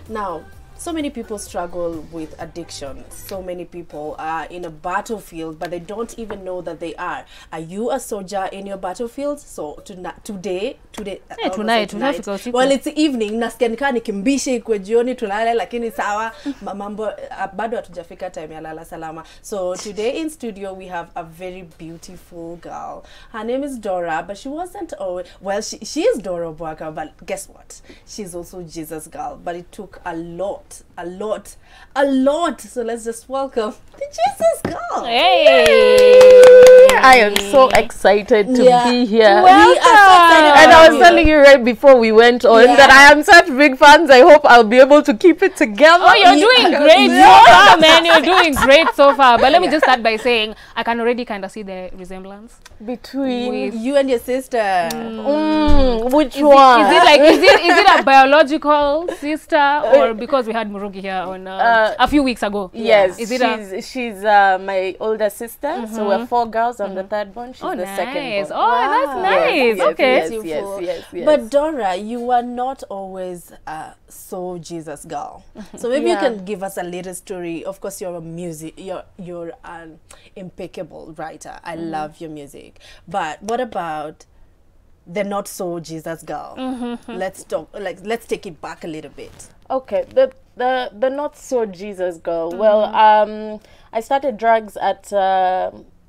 Now, so many people struggle with addiction. So many people are in a battlefield, but they don't even know that they are. Are you a soldier in your battlefield? So today, tonight. Well, it's evening. Nasikia nikaa nikimbishe ikwe jioni tulale, lakini sawa mambo bado hatujafika time ya lala salama. So today in studio we have a very beautiful girl. Her name is Dora, but she wasn't always, well, she is Dora Bwaka, but guess what? She's also Jesus girl. But it took a lot. So let's just welcome the Jesus girl. Hey! I am so excited to be here. We are so excited. And I was telling you right before we went on that I am such big fans. I hope I'll be able to keep it together. Oh, you're doing great so far, man. You're doing great so far. But let me just start by saying I can already kind of see the resemblance Between you and your sister. which one? Is it a biological sister, or because we had Murugi here on a few weeks ago? Yes, is it she's my older sister. So we're 4 girls. I'm the third one. She's the second one. Oh, that's nice. Yes, Okay. yes. But Dora, you were not always so Jesus girl. So maybe you can give us a little story. Of course, you're you're an impeccable writer. I love your music. But what about the not so Jesus girl? Let's talk. Let's take it back a little bit. Okay, the not so Jesus girl. Well, I started drugs at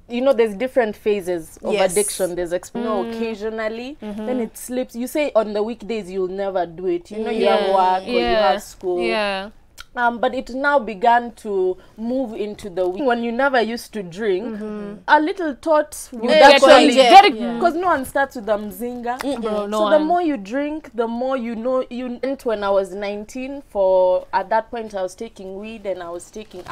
you know, there's different phases of addiction. There's occasionally, then it slips. You say on the weekdays you'll never do it. You know, you have work or you have school. Yeah. But it now began to move into the week when you never used to drink. A little thought would actually because no one starts with a mzinga. So the more you drink, the more you know. When I was 19, at that point I was taking weed and I was taking